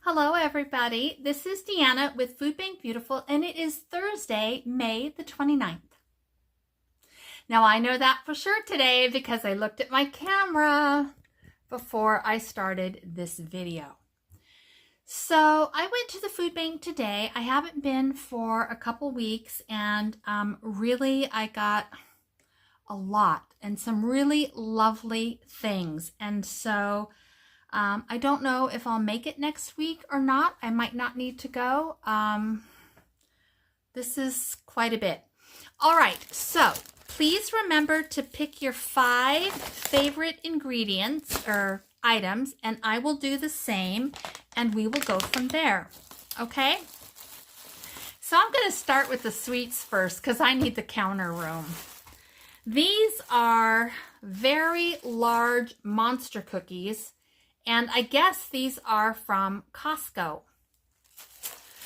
Hello everybody, this is Deanna with Food Bank Beautiful and it is Thursday, May the 29th. Now I know that for sure today because I looked at my camera before I started this video. So I went to the food bank today. I haven't been for a couple weeks and really I got a lot and some really lovely things. And so I don't know if I'll make it next week or not. I might not need to go. This is quite a bit. All right, so please remember to pick your 5 favorite ingredients or items, and I will do the same, and we will go from there, okay? So I'm going to start with the sweets first because I need the counter room. These are very large monster cookies. And I guess these are from Costco.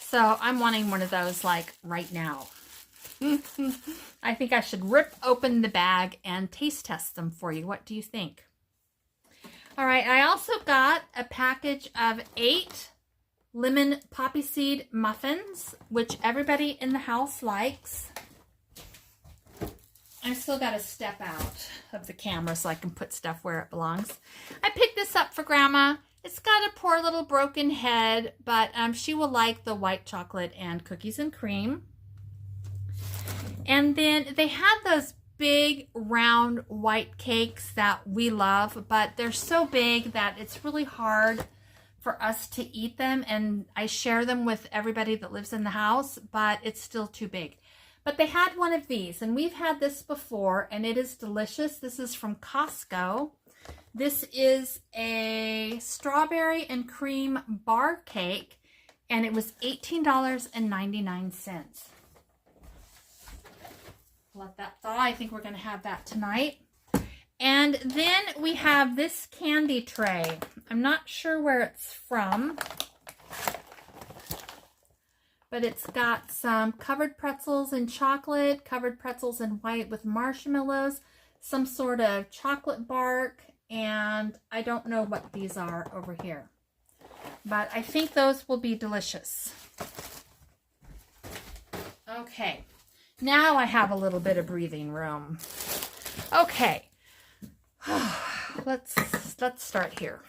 So I'm wanting one of those like right now. I think I should rip open the bag and taste test them for you. What do you think? All right, I also got a package of 8 lemon poppy seed muffins, which everybody in the house likes. I still got to step out of the camera so I can put stuff where it belongs. I picked this up for Grandma. It's got a poor little broken head, but she will like the white chocolate and cookies and cream. And then they have those big round white cakes that we love, but they're so big that it's really hard for us to eat them. And I share them with everybody that lives in the house, but it's still too big. But they had one of these, and we've had this before, and it is delicious. This is from Costco. This is a strawberry and cream bar cake, and it was $18.99. Let that thaw. I think we're going to have that tonight. And then we have this candy tray. I'm not sure where it's from, but it's got some covered pretzels in chocolate, covered pretzels in white with marshmallows, some sort of chocolate bark, and I don't know what these are over here. But I think those will be delicious. Okay, now I have a little bit of breathing room. Okay, let's start here.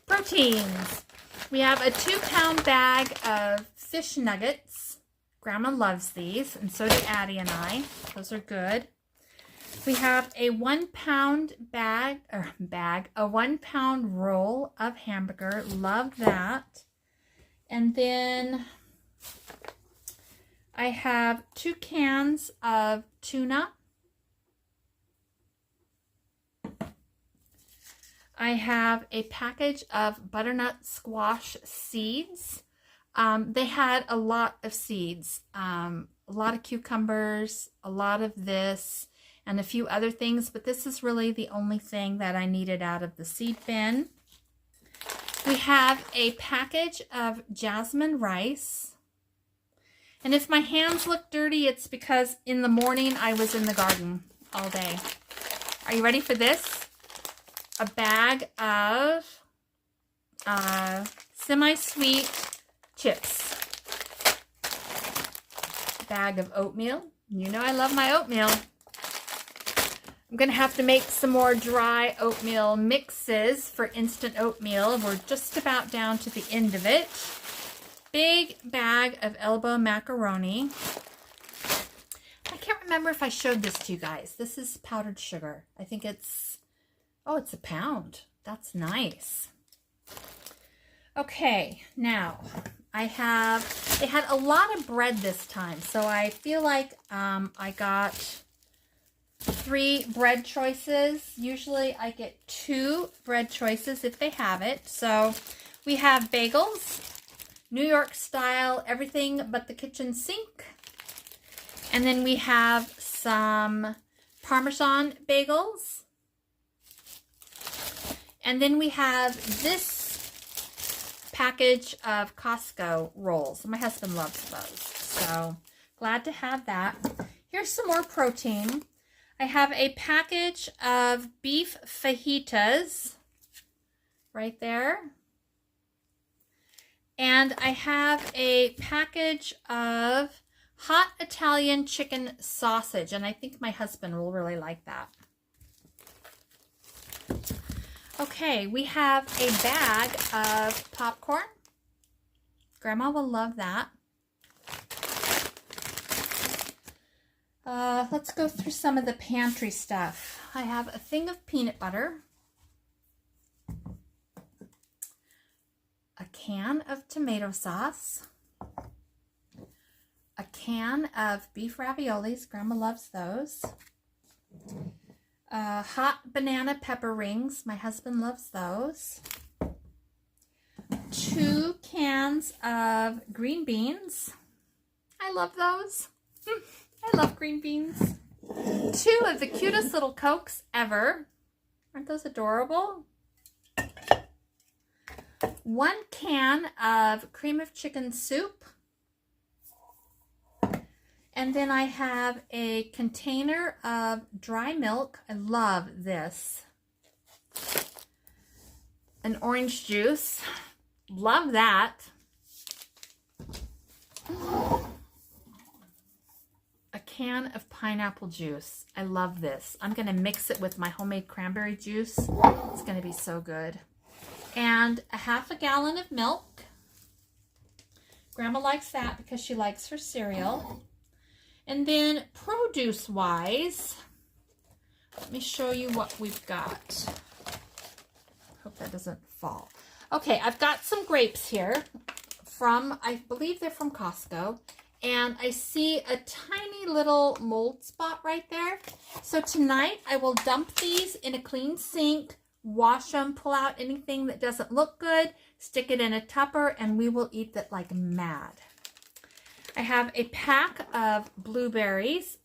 Proteins. We have a 2-pound bag of fish nuggets. Grandma loves these, and so do Addie and I. Those are good. We have a 1-pound a 1-pound roll of hamburger. Love that. And then I have 2 cans of tuna. I have a package of butternut squash seeds. They had a lot of seeds, a lot of cucumbers, a lot of this, and a few other things, but this is really the only thing that I needed out of the seed bin. We have a package of jasmine rice. And if my hands look dirty, it's because in the morning I was in the garden all day. Are you ready for this? A bag of semi-sweet chips. A bag of oatmeal. You know I love my oatmeal. I'm going to have to make some more dry oatmeal mixes for instant oatmeal. We're just about down to the end of it. Big bag of elbow macaroni. I can't remember if I showed this to you guys. This is powdered sugar. I think it's... Oh, it's a pound. That's nice. Okay, now they had a lot of bread this time, so I feel like I got 3 bread choices. Usually I get 2 bread choices if they have it. So we have bagels, New York style, everything but the kitchen sink. And then we have some Parmesan bagels. And then we have this package of Costco rolls. My husband loves those, so glad to have that. Here's some more protein. I have a package of beef fajitas right there. And I have a package of hot Italian chicken sausage, and I think my husband will really like that. Okay, we have a bag of popcorn. Grandma will love that. Let's go through some of the pantry stuff. I have a thing of peanut butter, a can of tomato sauce, a can of beef raviolis. Grandma loves those. Hot banana pepper rings. My husband loves those. 2 cans of green beans. I love those. I love green beans. 2 of the cutest little Cokes ever. Aren't those adorable? 1 can of cream of chicken soup. And then I have a container of dry milk. I love this. An orange juice. Love that. A can of pineapple juice. I love this. I'm going to mix it with my homemade cranberry juice. It's going to be so good. And a half a gallon of milk. Grandma likes that because she likes her cereal. And then produce-wise, let me show you what we've got. Hope that doesn't fall. Okay, I've got some grapes here from, I believe they're from Costco. And I see a tiny little mold spot right there. So tonight I will dump these in a clean sink, wash them, pull out anything that doesn't look good, stick it in a Tupper, and we will eat that like mad. I have a pack of blueberries,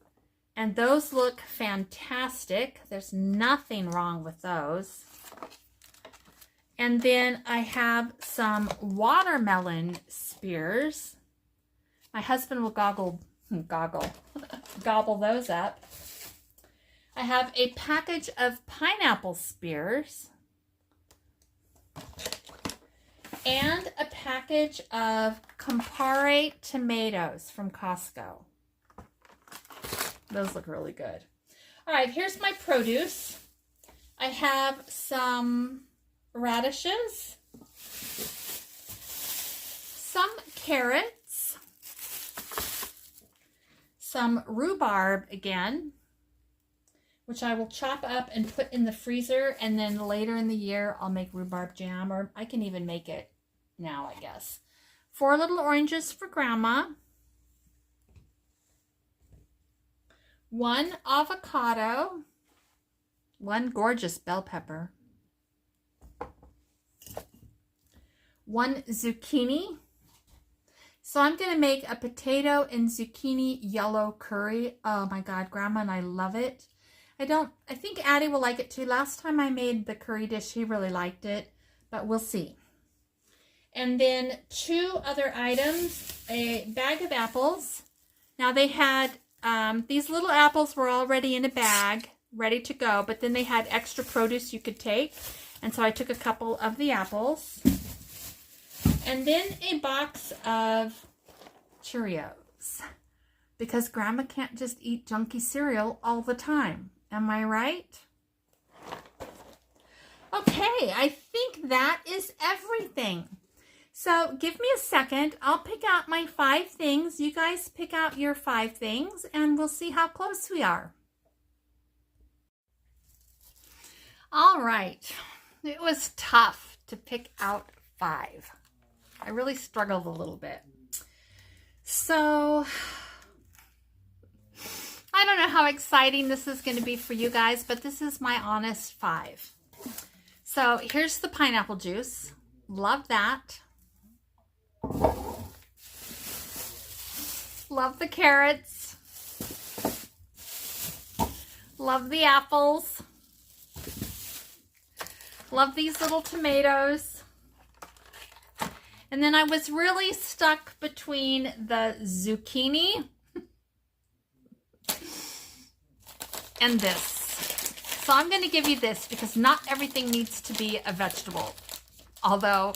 and those look fantastic. There's nothing wrong with those. And then I have some watermelon spears. My husband will gobble those up. I have a package of pineapple spears and a package of Campari tomatoes from Costco. Those look really good. All right, here's my produce. I have some radishes, some carrots, some rhubarb again, which I will chop up and put in the freezer, and then later in the year I'll make rhubarb jam, or I can even make it now, I guess. 4 little oranges for Grandma. 1 avocado. 1 gorgeous bell pepper. 1 zucchini. So I'm going to make a potato and zucchini yellow curry. Oh my God, Grandma and I love it. I think Addie will like it too. Last time I made the curry dish, he really liked it, but we'll see. And then 2 other items, a bag of apples. Now they had, these little apples were already in a bag, ready to go, but then they had extra produce you could take. And so I took a couple of the apples. And then a box of Cheerios, because Grandma can't just eat junky cereal all the time. Am I right? Okay, I think that is everything. So give me a second. I'll pick out my 5 things. You guys pick out your 5 things, and we'll see how close we are. All right. It was tough to pick out 5. I really struggled a little bit. So I don't know how exciting this is going to be for you guys, but this is my honest 5. So here's the pineapple juice. Love that. Love the carrots. Love the apples. Love these little tomatoes. And then I was really stuck between the zucchini and this. So I'm going to give you this because not everything needs to be a vegetable. Although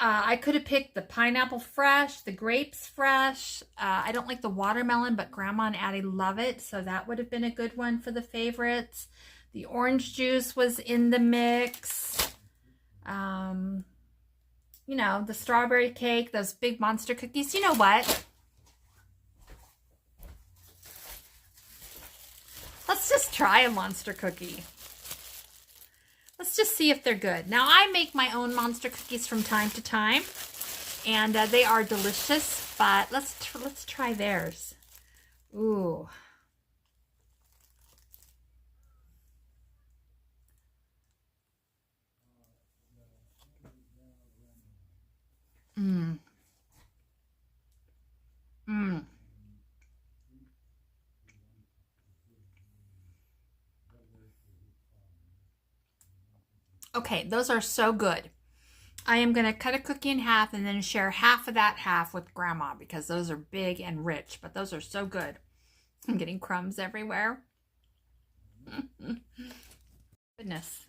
I could have picked the pineapple fresh, the grapes fresh. I don't like the watermelon, but Grandma and Addie love it, so that would have been a good one for the favorites. The orange juice was in the mix. You know, the strawberry cake, those big monster cookies. You know what? Let's just try a monster cookie. Let's just see if they're good. Now, I make my own monster cookies from time to time, and they are delicious, but let's try theirs. Ooh. Mmm. Mmm. Okay, those are so good. I am going to cut a cookie in half and then share half of that half with Grandma because those are big and rich, but those are so good. I'm getting crumbs everywhere. Goodness.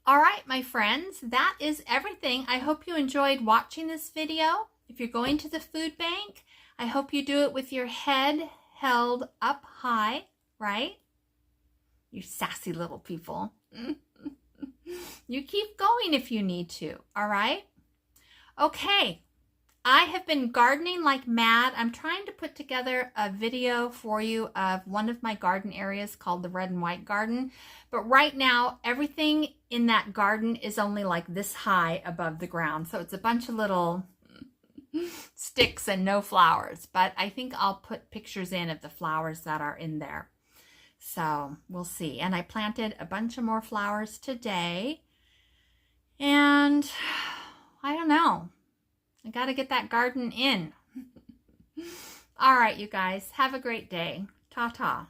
All right, my friends, that is everything. I hope you enjoyed watching this video. If you're going to the food bank, I hope you do it with your head held up high, right? You sassy little people. You keep going if you need to, all right? Okay, I have been gardening like mad. I'm trying to put together a video for you of one of my garden areas called the red and white garden. But right now, everything in that garden is only like this high above the ground. So it's a bunch of little sticks and no flowers. But I think I'll put pictures in of the flowers that are in there. So we'll see. And I planted a bunch of more flowers today. And I don't know. I got to get that garden in. All right, you guys. Have a great day. Ta-ta.